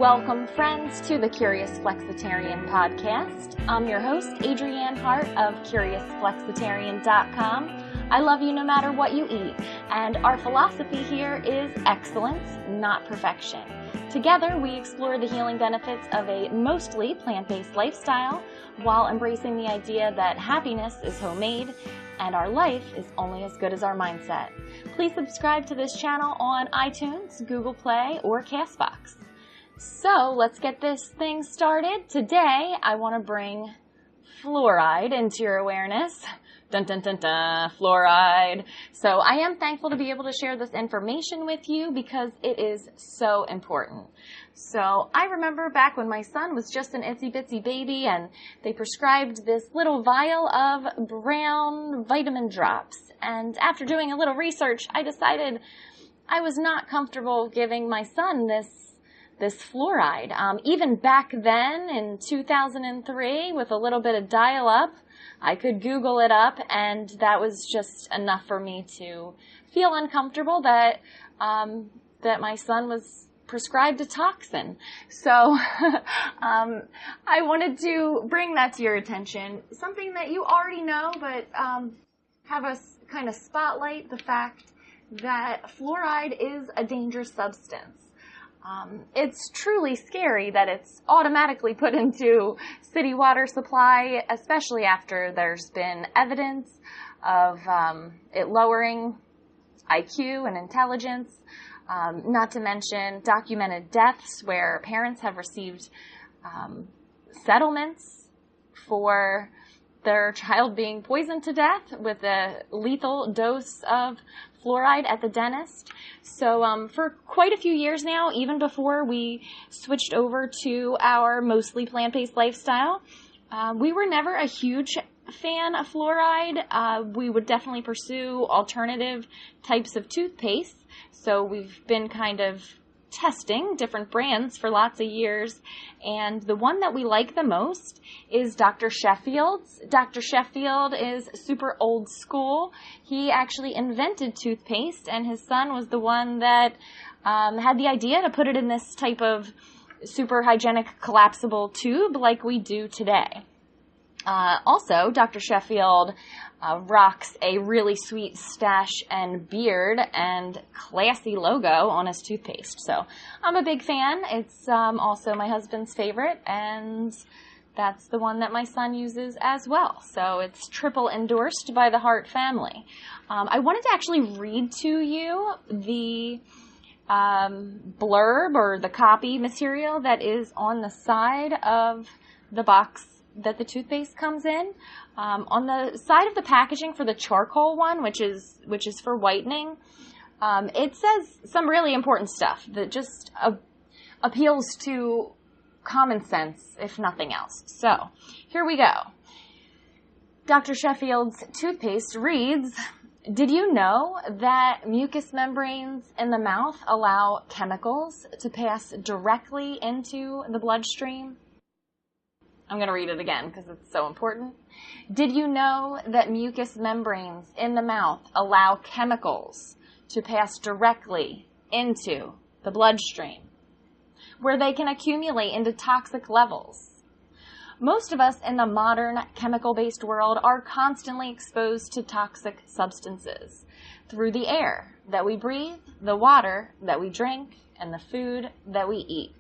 Welcome, friends, to the Curious Flexitarian Podcast. I'm your host, Adrienne Hart of CuriousFlexitarian.com. I love you no matter what you eat, and our philosophy here is excellence, not perfection. Together, we explore the healing benefits of a mostly plant-based lifestyle while embracing the idea that happiness is homemade and our life is only as good as our mindset. Please subscribe to this channel on iTunes, Google Play, or CastBox. So let's get this thing started. Today, I want to bring fluoride into your awareness. Dun dun dun dun, fluoride. So I am thankful to be able to share this information with you because it is so important. So I remember back when my son was just an itsy bitsy baby and they prescribed this little vial of brown vitamin drops. And after doing a little research, I decided I was not comfortable giving my son this fluoride. Even back then in 2003 with a little bit of dial-up, I could Google it up, and that was just enough for me to feel uncomfortable that my son was prescribed a toxin. So I wanted to bring that to your attention. Something that you already know, but have us kind of spotlight the fact that fluoride is a dangerous substance. It's truly scary that it's automatically put into city water supply, especially after there's been evidence of it lowering IQ and intelligence, not to mention documented deaths where parents have received settlements for their child being poisoned to death with a lethal dose of fluoride at the dentist. So for quite a few years now, even before we switched over to our mostly plant-based lifestyle, we were never a huge fan of fluoride. We would definitely pursue alternative types of toothpaste. So we've been kind of testing different brands for lots of years, and the one that we like the most is Dr. Sheffield's. Dr. Sheffield is super old school. He actually invented toothpaste, and his son was the one that had the idea to put it in this type of super hygienic collapsible tube like we do today. Also, Dr. Sheffield rocks a really sweet stash and beard and classy logo on his toothpaste. So I'm a big fan. It's also my husband's favorite, and that's the one that my son uses as well. So it's triple endorsed by the Hart family. I wanted to actually read to you the blurb or the copy material that is on the side of the box that the toothpaste comes in. On the side of the packaging for the charcoal one, which is for whitening, it says some really important stuff that just appeals to common sense, if nothing else. So, here we go. Dr. Sheffield's toothpaste reads, "Did you know that mucous membranes in the mouth allow chemicals to pass directly into the bloodstream?" I'm going to read it again because it's so important. Did you know that mucous membranes in the mouth allow chemicals to pass directly into the bloodstream, where they can accumulate into toxic levels? Most of us in the modern chemical-based world are constantly exposed to toxic substances through the air that we breathe, the water that we drink, and the food that we eat.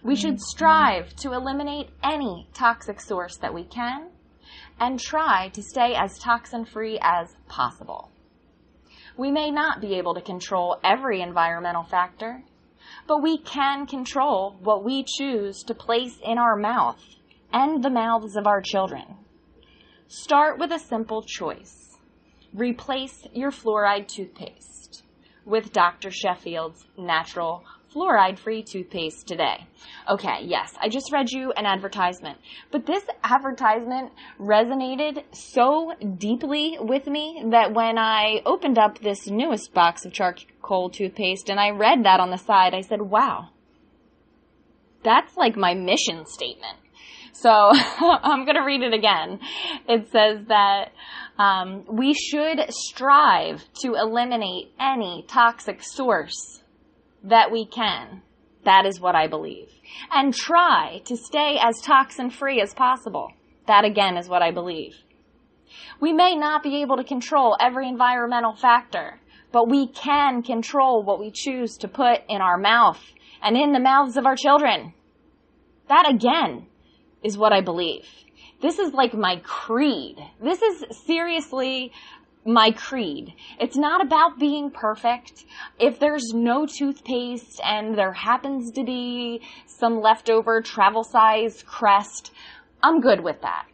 We should strive to eliminate any toxic source that we can and try to stay as toxin-free as possible. We may not be able to control every environmental factor, but we can control what we choose to place in our mouth and the mouths of our children. Start with a simple choice. Replace your fluoride toothpaste with Dr. Sheffield's natural fluoride-free toothpaste today. Okay, yes, I just read you an advertisement, but this advertisement resonated so deeply with me that when I opened up this newest box of charcoal toothpaste and I read that on the side, I said, wow, that's like my mission statement. So I'm going to read it again. It says that we should strive to eliminate any toxic source that we can That is what I believe. And try to stay as toxin-free as possible. That, again, is what I believe. We may not be able to control every environmental factor, but we can control what we choose to put in our mouth and in the mouths of our children. That, again, is what I believe. This is like my creed. This is seriously my creed. It's not about being perfect. If there's no toothpaste and there happens to be some leftover travel-sized Crest, I'm good with that.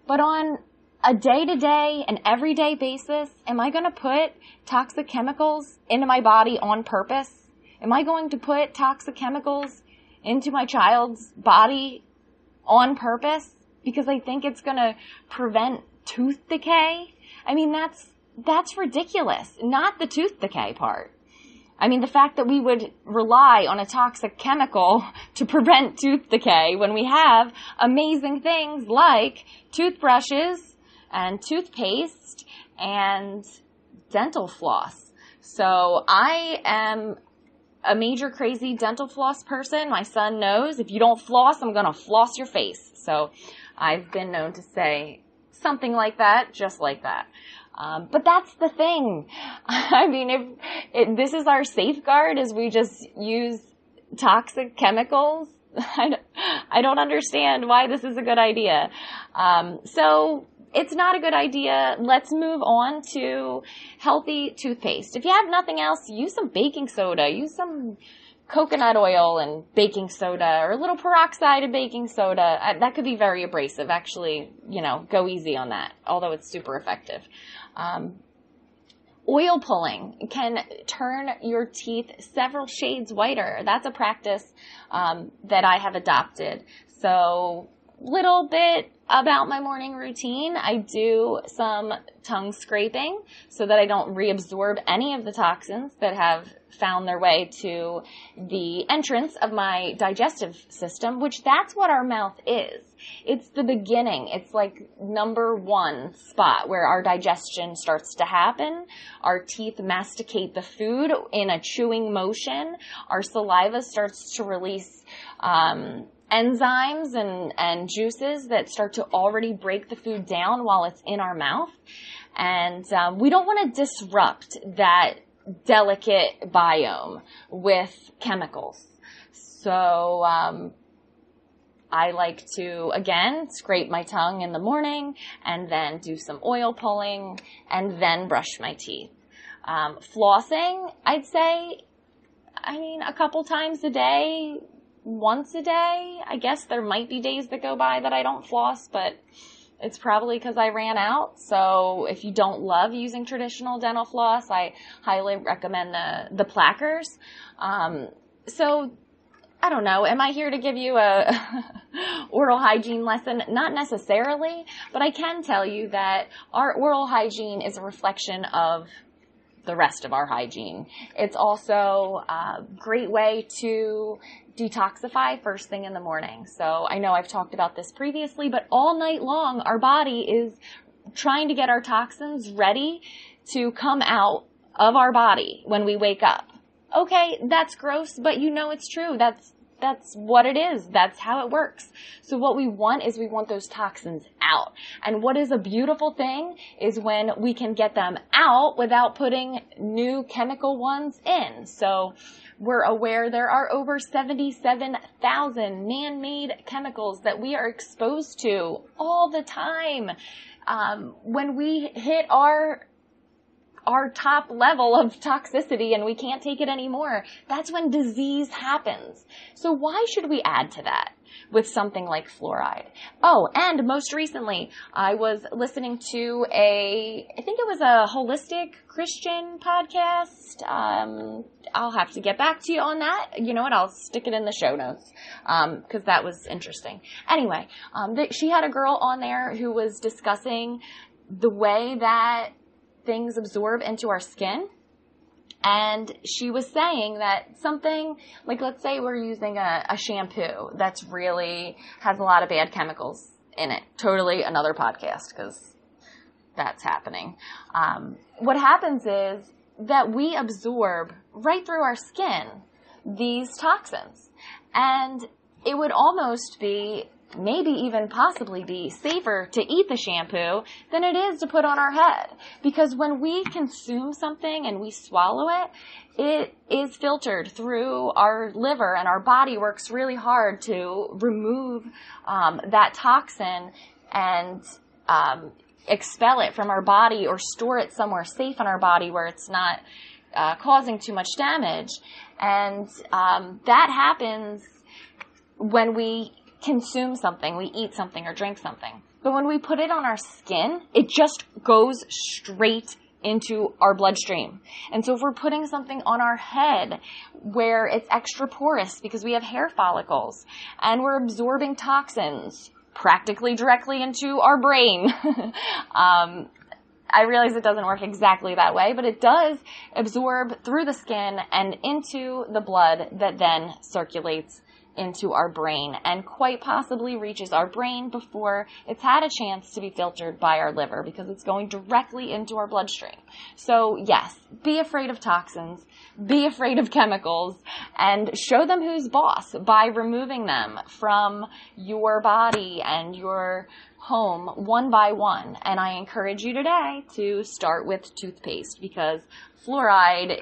But on a day-to-day and everyday basis, am I going to put toxic chemicals into my body on purpose? Am I going to put toxic chemicals into my child's body on purpose because I think it's going to prevent tooth decay? I mean, that's ridiculous. Not the tooth decay part. I mean, the fact that we would rely on a toxic chemical to prevent tooth decay when we have amazing things like toothbrushes and toothpaste and dental floss. So I am a major crazy dental floss person. My son knows if you don't floss, I'm going to floss your face. So I've been known to say something like that, just like that. But that's the thing. I mean, if this is our safeguard, is we just use toxic chemicals. I don't understand why this is a good idea. So it's not a good idea. Let's move on to healthy toothpaste. If you have nothing else, use some baking soda. Use some coconut oil and baking soda, or a little peroxide of baking soda. That could be very abrasive. Actually, go easy on that, although it's super effective. Oil pulling can turn your teeth several shades whiter. That's a practice that I have adopted. So, little bit about my morning routine. I do some tongue scraping so that I don't reabsorb any of the toxins that have found their way to the entrance of my digestive system, which that's what our mouth is. It's the beginning. It's like number one spot where our digestion starts to happen. Our teeth masticate the food in a chewing motion. Our saliva starts to release enzymes and juices that start to already break the food down while it's in our mouth. And we don't want to disrupt that delicate biome with chemicals. So I like to, again, scrape my tongue in the morning and then do some oil pulling and then brush my teeth. Flossing, I'd say, a couple times a day, once a day. I guess there might be days that go by that I don't floss, but it's probably because I ran out. So if you don't love using traditional dental floss, I highly recommend the plackers. So I don't know. Am I here to give you a oral hygiene lesson? Not necessarily, but I can tell you that our oral hygiene is a reflection of the rest of our hygiene. It's also a great way to detoxify first thing in the morning. So I know I've talked about this previously, but all night long, our body is trying to get our toxins ready to come out of our body when we wake up. Okay, that's gross, but it's true. That's what it is. That's how it works. So what we want is we want those toxins out. And what is a beautiful thing is when we can get them out without putting new chemical ones in. So we're aware there are over 77,000 man-made chemicals that we are exposed to all the time. When we hit our top level of toxicity and we can't take it anymore, that's when disease happens. So why should we add to that with something like fluoride? Oh, and most recently, I was listening to I think it was a holistic Christian podcast. I'll have to get back to you on that. You know what? I'll stick it in the show notes because that was interesting. Anyway, she had a girl on there who was discussing the way that things absorb into our skin. And she was saying that something, like let's say we're using a shampoo that's really has a lot of bad chemicals in it. Totally another podcast because that's happening. What happens is that we absorb right through our skin these toxins. And it would almost be, maybe even possibly be, safer to eat the shampoo than it is to put on our head. Because when we consume something and we swallow it, it is filtered through our liver, and our body works really hard to remove that toxin and expel it from our body, or store it somewhere safe in our body where it's not causing too much damage. And that happens when we consume something, we eat something or drink something. But when we put it on our skin, it just goes straight into our bloodstream. And so if we're putting something on our head where it's extra porous because we have hair follicles, and we're absorbing toxins practically directly into our brain, I realize it doesn't work exactly that way, but it does absorb through the skin and into the blood that then circulates into our brain, and quite possibly reaches our brain before it's had a chance to be filtered by our liver, because it's going directly into our bloodstream. So yes, be afraid of toxins, be afraid of chemicals, and show them who's boss by removing them from your body and your home one by one. And I encourage you today to start with toothpaste, because fluoride,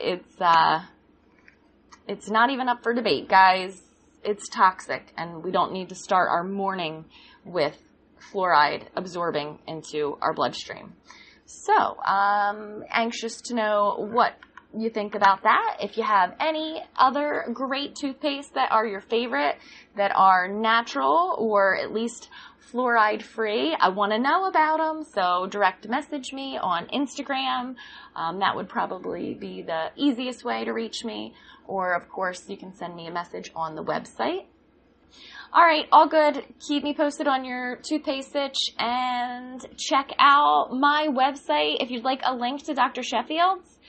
it's not even up for debate, guys. It's toxic, and we don't need to start our morning with fluoride absorbing into our bloodstream. So, anxious to know what you think about that. If you have any other great toothpaste that are your favorite, that are natural or at least fluoride free, I want to know about them. So direct message me on Instagram. That would probably be the easiest way to reach me. Or, of course, you can send me a message on the website. All right, all good. Keep me posted on your toothpaste itch, and check out my website if you'd like a link to Dr. Sheffield's.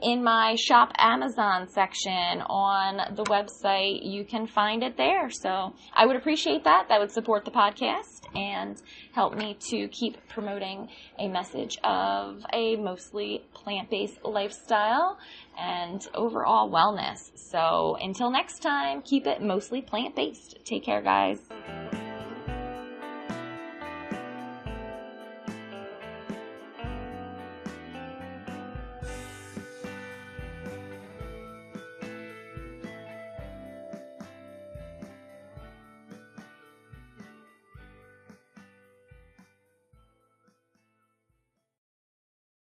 In my Shop Amazon section on the website, you can find it there. So I would appreciate that. That would support the podcast and help me to keep promoting a message of a mostly plant-based lifestyle and overall wellness. So until next time, keep it mostly plant-based. Take care, guys.